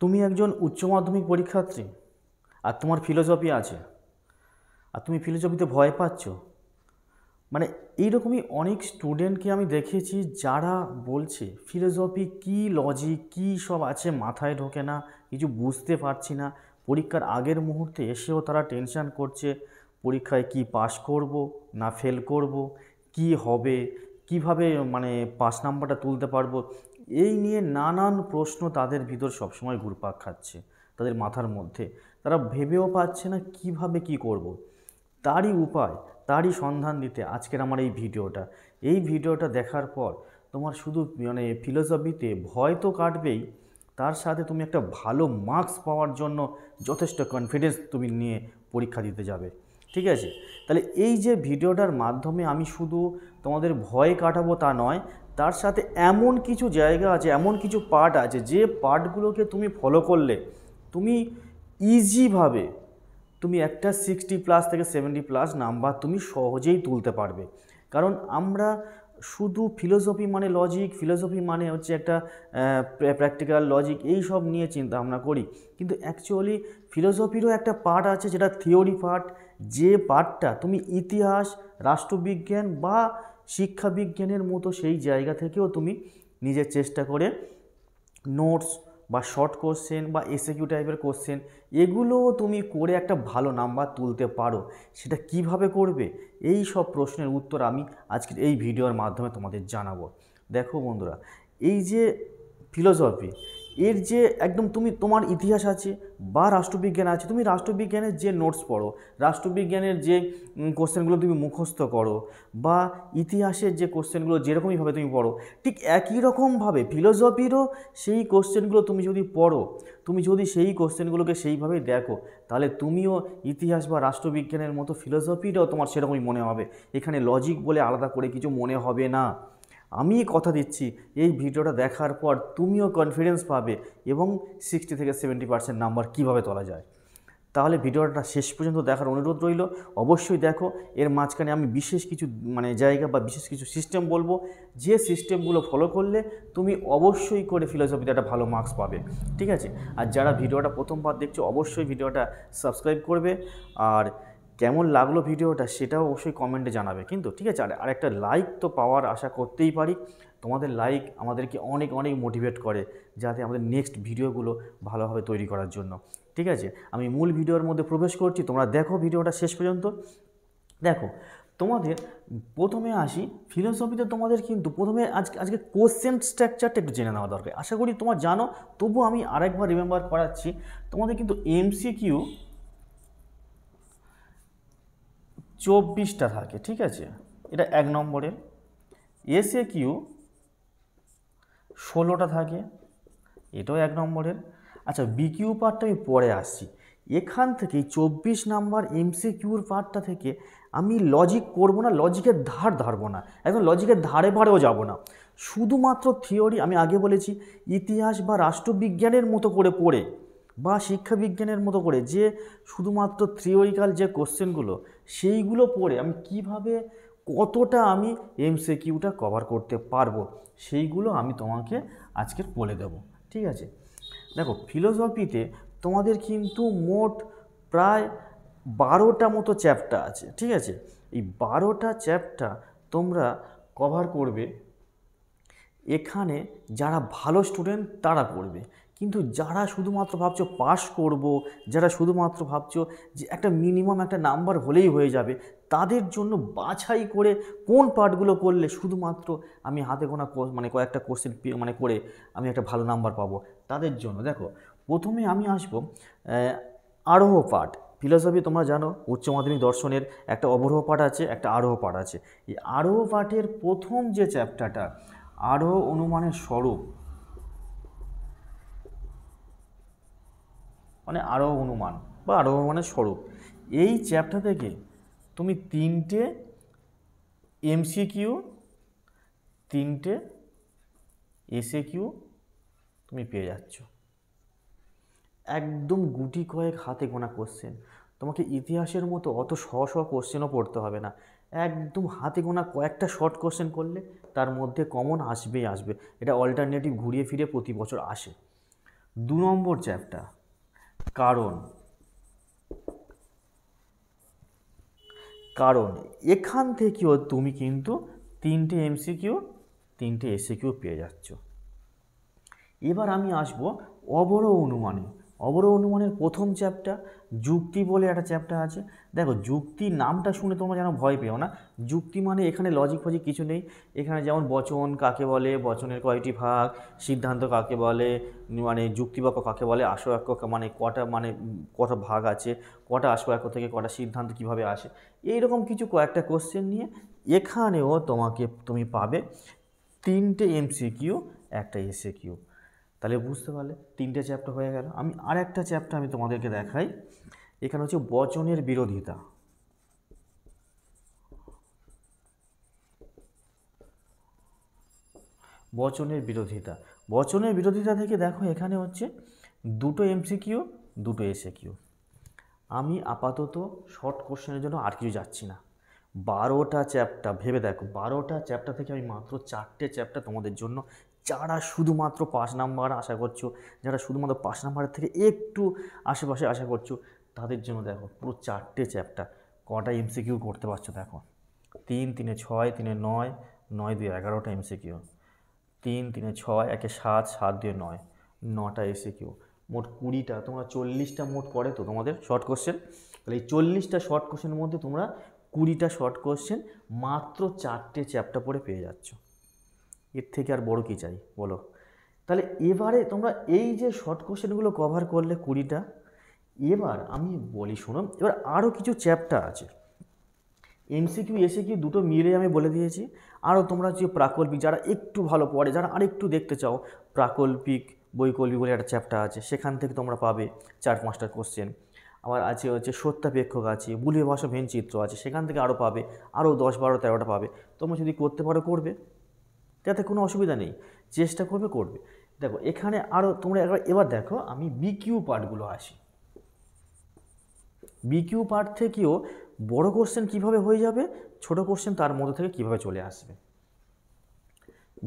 তুমি একজন উচ্চ মাধ্যমিক পরীক্ষার্থী আর তোমার ফিলোসফি আছে আর তুমি ফিলোসফিতে ভয় পাচ্ছ। মানে এইরকমই অনেক স্টুডেন্টকে আমি দেখেছি যারা বলছে ফিলোসফি কী, লজিক কী সব আছে মাথায় ঢোকে না, কিছু বুঝতে পারছি না। পরীক্ষার আগের মুহূর্তে এসেও তারা টেনশান করছে পরীক্ষায় কি পাস করব না ফেল করব, কি হবে, কিভাবে মানে পাস নাম্বারটা তুলতে পারবো। এই নিয়ে নানান প্রশ্ন তাদের ভিতর সবসময় ঘুরপাক খাচ্ছে তাদের মাথার মধ্যে। তারা ভেবেও পাচ্ছে না কিভাবে কি করব। তারই উপায়, তারই সন্ধান দিতে আজকের আমার এই ভিডিওটা দেখার পর তোমার শুধু মানে ফিলোসফিতে ভয় তো কাটবেই, তার সাথে তুমি একটা ভালো মার্কস পাওয়ার জন্য যথেষ্ট কনফিডেন্স তুমি নিয়ে পরীক্ষা দিতে যাবে। ঠিক আছে? তাহলে এই যে ভিডিওটার মাধ্যমে আমি শুধু তোমাদের ভয় কাটাবো তা নয়, তার সাথে এমন কিছু জায়গা আছে, এমন কিছু পার্ট আছে যে পার্টগুলোকে তুমি ফলো করলে তুমি ইজিভাবে তুমি একটা 60+ থেকে 70+ নাম্বার তুমি সহজেই তুলতে পারবে। কারণ আমরা শুধু ফিলোসফি মানে লজিক, ফিলোসফি মানে হচ্ছে একটা প্র্যাকটিক্যাল লজিক, এই সব নিয়ে চিন্তা ভাবনা করি, কিন্তু অ্যাকচুয়ালি ফিলোসফিরও একটা পার্ট আছে যেটা থিওরি পার্ট। যে পার্টটা তুমি ইতিহাস, রাষ্ট্রবিজ্ঞান বা শিক্ষাবিজ্ঞানের মতো সেই জায়গা থেকেও তুমি নিজের চেষ্টা করে নোটস বা শর্ট কোশ্চেন বা এসএকিউ টাইপের কোশ্চেন এগুলোও তুমি করে একটা ভালো নাম্বার তুলতে পারো। সেটা কিভাবে করবে, এই সব প্রশ্নের উত্তর আমি আজকের এই ভিডিওর মাধ্যমে তোমাদের জানাবো। দেখো বন্ধুরা, এই যে ফিলোসফি এর যে একদম তোমার ইতিহাস আছে বা রাষ্ট্রবিজ্ঞান আছে, তুমি রাষ্ট্রবিজ্ঞানের যে নোটস পড়ো, রাষ্ট্রবিজ্ঞানের যে কোশ্চেনগুলো তুমি মুখস্থ করো, বা ইতিহাসের যে কোশ্চেনগুলো যেরকমইভাবে তুমি পড়ো, ঠিক একই রকমভাবে ফিলোসফিরও সেই কোশ্চেনগুলো তুমি যদি পড়ো, তুমি যদি সেই কোশ্চেনগুলোকে সেইভাবেই দেখো, তাহলে তুমিও ইতিহাস বা রাষ্ট্রবিজ্ঞানের মতো ফিলোসফিটাও তোমার সেরকমই মনে হবে। এখানে লজিক বলে আলাদা করে কিছু মনে হবে না। আমি কথা দিচ্ছি, এই ভিডিওটা দেখার পর তুমিও কনফিডেন্স পাবে এবং 60 থেকে 70% নাম্বার কীভাবে তোলা যায়। তাহলে ভিডিওটা শেষ পর্যন্ত দেখার অনুরোধ রইল। অবশ্যই দেখো, এর মাঝখানে আমি বিশেষ কিছু মানে জায়গা বা বিশেষ কিছু সিস্টেম বলবো, যে সিস্টেমগুলো ফলো করলে তুমি অবশ্যই করে ফিলোসফিতে একটা ভালো মার্কস পাবে। ঠিক আছে? আর যারা ভিডিওটা প্রথমবার দেখছো অবশ্যই ভিডিওটা সাবস্ক্রাইব করবে, আর কেমন লাগলো ভিডিওটা সেটাও অবশ্যই কমেন্টে জানাবে কিন্তু। ঠিক আছে? আর একটা লাইক তো পাওয়ার আশা করতেই পারি। তোমাদের লাইক আমাদেরকে অনেক অনেক মোটিভেট করে যাতে আমাদের নেক্সট ভিডিওগুলো ভালোভাবে তৈরি করার জন্য। ঠিক আছে? আমি মূল ভিডিওর মধ্যে প্রবেশ করছি, তোমরা দেখো ভিডিওটা শেষ পর্যন্ত। দেখো, তোমাদের প্রথমে আসি ফিলোসফিতে। তোমাদের কিন্তু প্রথমে আজকে কোশ্চেন স্ট্রাকচারটা একটু জেনে নেওয়া দরকার। আশা করি তোমার জানো, তবু আমি আরেকবার রিমেম্বার করাচ্ছি। তোমাদের কিন্তু এমসিকিউ 24টা থাকে। ঠিক আছে? এটা 1 নম্বরের। এসএকিউ 16টা থাকে, এটাও 1 নম্বরের। আচ্ছা, বিকিউ পার্টটা আমি পরে আসছি। এখান থেকে 24 নাম্বার এমসিকিউর পার্টটা থেকে আমি লজিক করব না, লজিকের ধার ধারবো না, একদম লজিকের ধারে ভারেও যাব না। শুধুমাত্র থিওরি, আমি আগে বলেছি ইতিহাস বা রাষ্ট্রবিজ্ঞানের মতো করে পড়ে বা শিক্ষাবিজ্ঞানের মতো করে যে শুধুমাত্র থিওরিক্যাল যে কোশ্চেনগুলো সেইগুলো পড়ে আমি কিভাবে কতটা আমি এমসিকিউটা কভার করতে পারবো সেইগুলো আমি তোমাকে আজকের বলে দেবো। ঠিক আছে? দেখো, ফিলোসফিতে তোমাদের কিন্তু মোট প্রায় 12টা মতো চ্যাপ্টার আছে। ঠিক আছে? এই 12টা চ্যাপ্টার তোমরা কভার করবে। এখানে যারা ভালো স্টুডেন্ট তারা পড়বে, কিন্তু যারা শুধুমাত্র ভাবছো পাস করব, যারা শুধুমাত্র ভাবছো যে একটা মিনিমাম একটা নাম্বার হলেই হয়ে যাবে, তাদের জন্য বাছাই করে কোন পার্টগুলো করলে শুধুমাত্র আমি হাতে গোনা মানে কয়েকটা কোশ্চেন মানে করে আমি একটা ভালো নাম্বার পাবো, তাদের জন্য দেখো প্রথমে আমি আসবো আরোহ পাঠ। ফিলোসফি তোমরা জানো উচ্চ মাধ্যমিক দর্শনের একটা অবরোহ পাঠ আছে, একটা আরোহ পাঠ আছে। এই আরোহ পাঠের প্রথম যে চ্যাপ্টারটা আরোহ অনুমানের স্বরূপ, মানে আরোহ অনুমান বা আরোহ অনুমানের স্বরূপ, এই চ্যাপ্টার থেকে তুমি 3টে এমসিকিউ, 3টে এসএকিউ তুমি পেয়ে যাচ্ছ। একদম গুটি কয়েক হাতে গোনা কোশ্চেন। তোমাকে ইতিহাসের মতো অত শহ কোশ্চেনও পড়তে হবে না, একদম হাতে গোনা কয়েকটা শর্ট কোশ্চেন করলে তার মধ্যে কমন আসবেই আসবে। এটা অল্টারনেটিভ ঘুরিয়ে ফিরে প্রতি বছর আসে। 2 নম্বর চ্যাপ্টার কারণ। কারণ এখান থেকেও তুমি কিন্তু 3টে এমসিকিউ 3টে এসিকিউ পেয়ে যাচ্ছ। এবার আমি আসবো অবরোহ অনুমানে। অবরোহ অনুমানের প্রথম চ্যাপ্টার যুক্তি বলে একটা চ্যাপ্টার আছে। দেখো যুক্তি নামটা শুনে তোমরা যেন ভয় পেও না। যুক্তি মানে এখানে লজিক ফজিক কিছু নেই। এখানে যেমন বচন কাকে বলে, বচনের কয়টি ভাগ, সিদ্ধান্ত কাকে বলে, মানে যুক্তিবাক্য কাকে বলে, আশবাক্য মানে কটা ভাগ আছে, কটা আশবাক্য থেকে কটা সিদ্ধান্ত কিভাবে আসে, এইরকম কিছু কয়েকটা কোশ্চেন নিয়ে এখানেও তুমি পাবে 3টে এমসিকিউ একটা এসিকিউ। তাহলে বুঝতে পারলে 3টে চ্যাপ্টার হয়ে গেল। আমি আরেকটা চ্যাপ্টার আমি তোমাদেরকে দেখাই। এখানে হচ্ছে বচনের বিরোধিতা। বচনের বিরোধিতা। বচনের বিরোধিতা থেকে দেখো এখানে হচ্ছে 2টো এমসিকিউ 2টো এসিকিউ। আমি আপাতত শর্ট কোশ্চেনের জন্য আর কিছু যাচ্ছি না। 12টা চ্যাপ্টার ভেবে দেখো, 12টা চ্যাপ্টার থেকে আমি মাত্র 4টে চ্যাপ্টার তোমাদের জন্য, যারা শুধুমাত্র 5 নাম্বার আশা করছো, যারা শুধুমাত্র 5 নাম্বারের থেকে একটু আশেপাশে আশা করছো, তাদের জন্য দেখো পুরো 4টে চ্যাপ্টার। কটা এমসিকিউ করতে পারছো দেখো, 3 3 6 3 9 9 2 11টা এমসিকিউ, 3 3 6 1 7 7 2 9 9টা এসিকিউ, মোট 20টা। তোমরা 40টা মোট পড়ে তো তোমাদের শর্ট কোশ্চেন। তাহলে এই 40টা শর্ট কোশ্চেনের মধ্যে তোমরা 20টা শর্ট কোশ্চেন মাত্র 4টে চ্যাপ্টার পড়ে পেয়ে যাচ্ছ। এর থেকে আর বড় কী চাই বলো? তাহলে এবারে তোমরা এই যে শর্ট কোশ্চেনগুলো কভার করলে 20টা, এবার আমি বলি শোনো, এবার আরও কিছু চ্যাপ্টার আছে। এমসিকিউ এসিকিউ দুটো মিলে আমি বলে দিয়েছি। আরও তোমরা যে প্রাকল্পিক, যারা একটু ভালো পড়ে, যারা আরেকটু দেখতে চাও, প্রাকল্পিক বৈকল্পিক বলে একটা চ্যাপ্টার আছে, সেখান থেকে তোমরা পাবে 4-5টা কোশ্চেন। আবার আছে হচ্ছে সত্যাপেক্ষক আছে, বুলিয় ভাষা ভেনচিত্র আছে, সেখান থেকে আরও পাবে, আরও 10 12 13টা পাবে। তোমরা যদি করতে পারো করবে, তাতে কোনো অসুবিধা নেই, চেষ্টা করবে করবে। দেখো এখানে আরও তোমরা এবার দেখো আমি বিকিউ পার্টগুলো আসি। বিকিউ পার্ট থেকেও বড় কোশ্চেন কিভাবে হয়ে যাবে, ছোট কোশ্চেন তার মধ্যে থেকে কিভাবে চলে আসবে।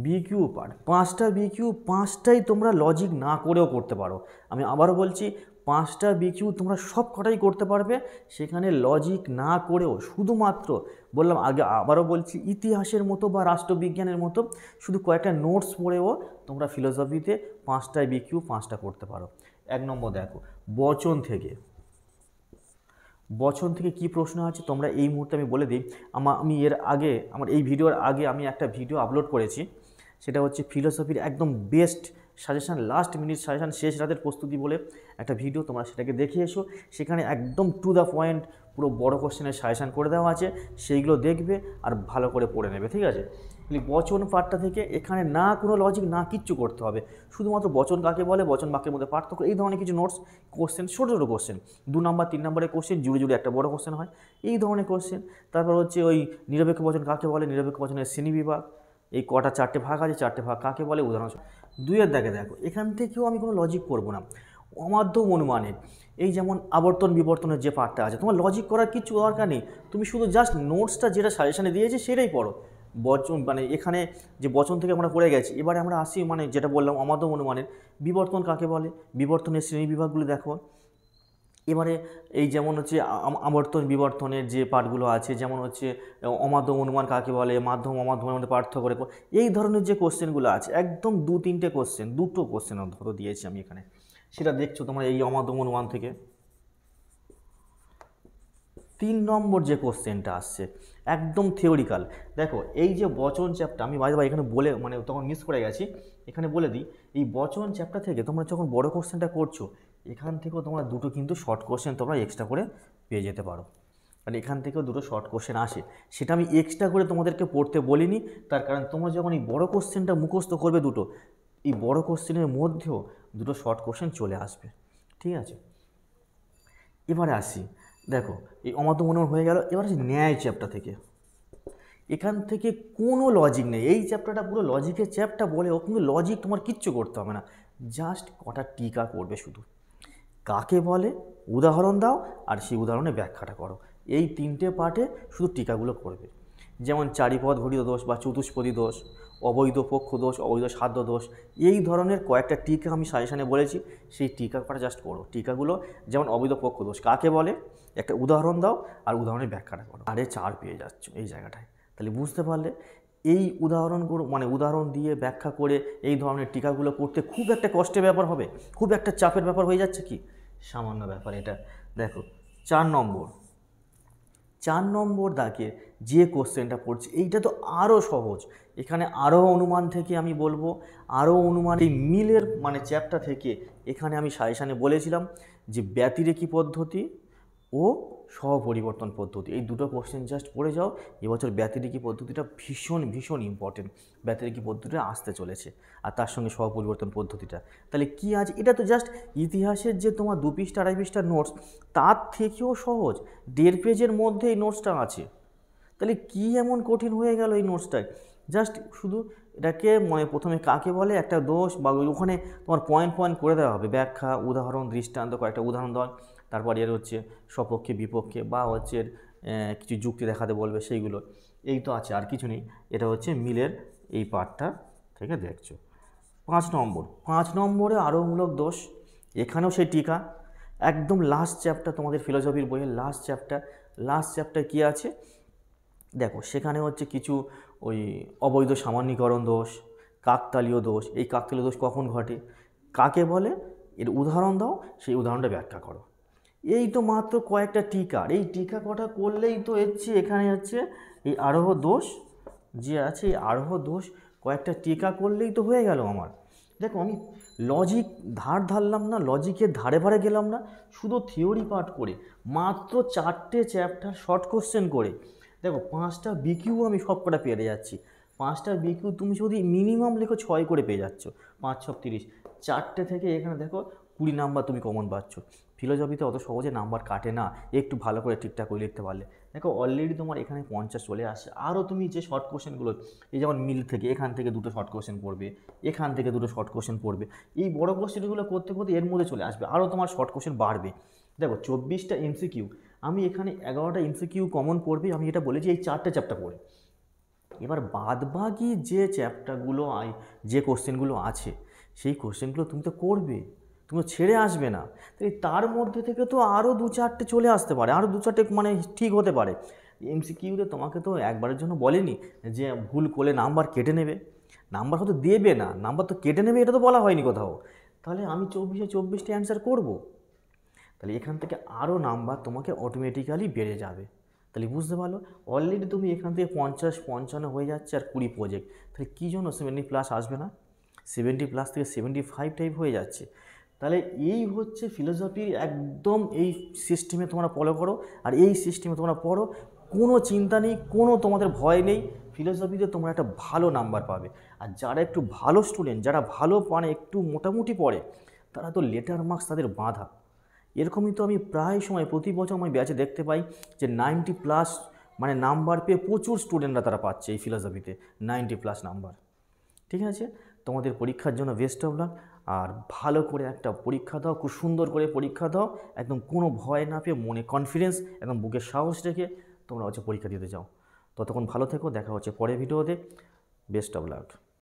বিকিউ পার্ট 5টা বিকিউ, 5টাই তোমরা লজিক না করেও করতে পারো। আমি আবারও বলছি, 5টা বিকিউ তোমরা সব কটাই করতে পারবে, সেখানে লজিক না করেও। শুধুমাত্র বললাম আগে, আবারও বলছি, ইতিহাসের মতো বা রাষ্ট্রবিজ্ঞানের মতো শুধু কয়েকটা নোটস পড়েও তোমরা ফিলোসফিতে 5টায় বিকিউ 5টা করতে পারো। 1 নম্বর দেখো বচন থেকে। বচন থেকে কি প্রশ্ন আছে তোমরা এই মুহূর্তে আমি বলে দিই। আমি এর আগে, আমার এই ভিডিওর আগে আমি একটা ভিডিও আপলোড করেছি, সেটা হচ্ছে ফিলোসফির একদম best suggestion, last minute suggestion, শেষ রাতের প্রস্তুতি বলে একটা ভিডিও, তোমরা সেটাকে দেখে এসো। সেখানে একদম টু দ্য পয়েন্ট পুরো বড় কোশ্চেনের সাজেশান করে দেওয়া আছে, সেইগুলো দেখবে আর ভালো করে পড়ে নেবে, ঠিক আছে? বচন পাঠটা থেকে এখানে না কোনো লজিক না কিচ্ছু করতে হবে, শুধুমাত্র বচন কাকে বলে, বচন বাক্যের মধ্যে পার্থক্য, এই ধরনের কিছু নোটস, কোশ্চেন, ছোটো ছোটো কোশ্চেন, 2 নম্বর 3 নম্বরের কোশ্চেন জুড়ে জুড়ে একটা বড় কোশ্চেন হয়, এই ধরনের কোশ্চেন। তারপর হচ্ছে ওই নিরপেক্ষ বচন কাকে বলে, নিরপেক্ষ বচনের শ্রেণীবিভাগ, এই কটা 4টে ভাগ আছে, 4টে ভাগ কাকে বলে, উদাহরণ 2-এর দাগে দেখো। এখান থেকেও আমি কোনো লজিক করবো না। অমাধ্যম অনুমানের এই যেমন আবর্তন বিবর্তনের যে পার্টটা আছে, তোমার লজিক করার কিছু দরকার নেই, তুমি শুধু জাস্ট নোটসটা যেটা সাজেশানে দিয়েছে সেটাই পড়ো। বচন মানে এখানে যে বচন থেকে আমরা পড়ে গেছি, এবারে আমরা আসি মানে যেটা বললাম অমাধ্যম অনুমানের বিবর্তন কাকে বলে, বিবর্তনের শ্রেণী বিভাগগুলো দেখো। এবারে এই যেমন হচ্ছে আবর্তন বিবর্তনের যে পার্টগুলো আছে, যেমন হচ্ছে অমাধ্যম অনুমান কাকে বলে, মাধ্যম অমাধ্যমের মধ্যে পার্থক্য করে, এই ধরনের যে কোশ্চেনগুলো আছে, একদম 2-3টে কোশ্চেন, 2টো কোশ্চেন ধরো দিয়েছি আমি এখানে, সেটা দেখছো তোমরা এই অমাধ্যম অনুমান থেকে। 3 নম্বর যে কোশ্চেনটা আসছে একদম থিওরিক্যাল। দেখো এই যে বচন চ্যাপ্টার, আমি বাই এখানে বলে মানে তখন মিস করে গেছি, এখানে বলে দিই, এই বচন চ্যাপ্টার থেকে তোমরা যখন বড় কোশ্চেনটা করছো, এখান থেকেও তোমরা 2টো কিন্তু শর্ট কোশ্চেন তোমরা এক্সট্রা করে পেয়ে যেতে পারো। মানে এখান থেকেও 2টো শর্ট কোশ্চেন আসে, সেটা আমি এক্সট্রা করে তোমাদেরকে পড়তে বলিনি, তার কারণ তোমরা যখন এই বড় কোশ্চেনটা মুখস্থ করবে 2টো, এই বড় কোশ্চেনের মধ্যেও 2টো শর্ট কোশ্চেন চলে আসবে, ঠিক আছে? এবারে আসি, দেখো এই অমাধ্যম অনুমান হয়ে গেল। এবার আসি ন্যায় চ্যাপ্টার থেকে। এখান থেকে কোনো লজিক নেই, এই চ্যাপ্টারটা পুরো লজিকের চ্যাপ্টার বলেও কিন্তু লজিক তোমার কিচ্ছু করতে হবে না, জাস্ট কটা টিকা করবে শুধু। কাকে বলে উদাহরণ দাও আর সেই উদাহরণে ব্যাখ্যাটা করো, এই 3টে পার্টে শুধু টিকাগুলো করবে। যেমন চারিপদ ঘটিত দোষ বা চতুষ্পদী দোষ, অবৈধ পক্ষ দোষ, অবৈধ সাধ্য দোষ, এই ধরনের কয়েকটা টিকা আমি সাজেশানে বলেছি, সেই টিকা করা জাস্ট করো। টিকাগুলো যেমন অবৈধ পক্ষ দোষ কাকে বলে একটা উদাহরণ দাও, আর উদাহরণের ব্যাখ্যাটা করো। 4 পেয়ে যাচ্ছ এই জায়গাটায়। তাহলে বুঝতে পারলে এই উদাহরণগুলো মানে উদাহরণ দিয়ে ব্যাখ্যা করে এই ধরনের টিকাগুলো করতে খুব একটা কষ্টের ব্যাপার হবে, খুব একটা চাপের ব্যাপার হয়ে যাচ্ছে কি? সামান্য ব্যাপার এটা। দেখো 4 নম্বর দাগে যে কোশ্চেনটা পড়ছে এইটা তো আরও সহজ। এখানে আরও অনুমান থেকে আমি বলবো, আরও অনুমান এই মিলের মানে চ্যাপ্টার থেকে এখানে আমি সাজেশানে বলেছিলাম যে ব্যতিরেকী পদ্ধতি ও সহপরিবর্তন পদ্ধতি, এই দুটো কোশ্চেন জাস্ট পড়ে যাও। এবছর ব্যতিরেকী পদ্ধতিটা ভীষণ ভীষণ ইম্পর্টেন্ট, ব্যতিরেকী পদ্ধতিটা আসতে চলেছে, আর তার সঙ্গে সহপরিবর্তন পদ্ধতিটা। তাহলে কি আছে, এটা তো জাস্ট ইতিহাসের যে তোমার 2 পৃষ্ঠা 2.5 পৃষ্ঠার নোটস, তার থেকেও সহজ 1.5 পেজের মধ্যে এই নোটসটা আছে। তাহলে কি এমন কঠিন হয়ে গেল এই নোটসটায়? জাস্ট শুধু এটাকে মানে প্রথমে কাকে বলে একটা দোষ বা ওখানে তোমার পয়েন্ট পয়েন্ট করে দেওয়া হবে, ব্যাখ্যা, উদাহরণ, দৃষ্টান্ত, কয়েকটা উদাহরণ দেওয়া, তারপর এর হচ্ছে সপক্ষে বিপক্ষে বা হচ্ছে কিছু যুক্তি দেখাতে বলবে, সেইগুলো এই তো আছে, আর কিছু নেই। এটা হচ্ছে মিলের এই পার্টটা থেকে দেখছো। 5 নম্বরে আরোহমূলক দোষ, এখানেও সেই টিকা, একদম লাস্ট চ্যাপ্টার তোমাদের ফিলোসফির বইয়ের লাস্ট চ্যাপ্টার কী আছে দেখো, সেখানে হচ্ছে কিছু ওই অবৈধ সামান্যীকরণ দোষ, কাকতালীয় দোষ, এই কাকতালীয় দোষ কখন ঘটে, কাকে বলে, এর উদাহরণ দাও, সেই উদাহরণটা ব্যাখ্যা করো। এই তো মাত্র কয়েকটা টিকা, এই টিকা কটা করলেই তো এখানে হচ্ছে এই আরোহ দোষ যে আছে, এই আরোহ দোষ কয়েকটা টিকা করলেই তো হয়ে গেল আমার। দেখো আমি লজিক ধারলাম না, লজিকের ধারে ধারে গেলাম না, শুধু থিওরি পার্ট করে মাত্র 4টে চ্যাপ্টার শর্ট কোশ্চেন করে দেখো 5টা বিকিউ আমি সব কটা পেয়ে যাচ্ছি। 5টা বিকিউ তুমি যদি মিনিমাম লেখো 6 করে পেয়ে যাচ্ছ, 5 6 30, 4টে থেকে এখানে দেখো 20 নাম্বার তুমি কমন পাচ্ছ। ফিলোসফিতে অত সহজে নাম্বার কাটে না, একটু ভালো করে ঠিকঠাক করে লিখতে পারলে। দেখো অলরেডি তোমার এখানে 50 চলে আসে। আরও তুমি যে শর্ট কোশ্চেনগুলো, এই যেমন মিল থেকে এখান থেকে 2টো শর্ট কোশ্চেন পড়বে, এখান থেকে 2টো শর্ট কোশ্চেন পড়বে, এই বড় কোশ্চেনগুলো করতে করতে এর মধ্যে চলে আসবে, আরও তোমার শর্ট কোশ্চেন বাড়বে। দেখো 24টা এমসিকিউ, আমি এখানে 11টা এমসিকিউ কমন পড়বে, আমি এটা বলেছি এই 4টে চ্যাপ্টার পড়ে। এবার বাদবাকি যে চ্যাপ্টারগুলো যে কোশ্চেনগুলো আছে, সেই কোশ্চেনগুলো তুমি তো করবে, তুমি ছেড়ে আসবে না। তাই তার মধ্যে থেকে তো আরও 2-4টে চলে আসতে পারে, আরও 2-4টে মানে ঠিক হতে পারে। এমসিকিউতে তোমাকে তো একবারের জন্য বলেনি যে ভুল করলে নাম্বার কেটে নেবে, নাম্বার হয়তো দেবে না, নাম্বার তো কেটে নেবে, এটা তো বলা হয়নি কোথাও। তাহলে আমি 24-টা অ্যান্সার করব, তাহলে এখান থেকে আরও নাম্বার তোমাকে অটোমেটিক্যালি বেড়ে যাবে। তাহলে বুঝতে পারলো অলরেডি তুমি এখান থেকে 50-55 হয়ে যাচ্ছে, আর 20 প্রজেক্ট, তাহলে কী জন্য 70+ আসবে না? 70+ থেকে 75 টাইপ হয়ে যাচ্ছে। তাহলে এই হচ্ছে ফিলোসফির একদম এই সিস্টেমে তোমরা ফলো করো, আর এই সিস্টেমে তোমরা পড়ো, কোনো চিন্তা নেই, কোনো তোমাদের ভয় নেই, ফিলোসফিতে তোমরা একটা ভালো নাম্বার পাবে। আর যারা একটু ভালো স্টুডেন্ট, যারা ভালো মানে একটু মোটামুটি পড়ে, তারা তো লেটার মার্কস তাদের বাঁধা। এরকমই তো আমি প্রায় সময় প্রতি বছর আমি ব্যাচে দেখতে পাই যে 90+ মানে নাম্বার পেয়ে প্রচুর স্টুডেন্টরা তারা পাচ্ছে এই ফিলোসফিতে 90+ নাম্বার। ঠিক আছে, তোমাদের পরীক্ষার জন্য বেস্ট অফ লাক, আর ভালো করে একটা পরীক্ষা দাও, খুব সুন্দর করে পরীক্ষা দাও, একদম কোনো ভয় না পেয়ে, মনে কনফিডেন্স, একদম বুকে সাহস রেখে তোমরা হচ্ছে পরীক্ষা দিতে যাও। ততক্ষণ ভালো থেকো, দেখা হচ্ছে পরের ভিডিওতে, বেস্ট অফ লাক।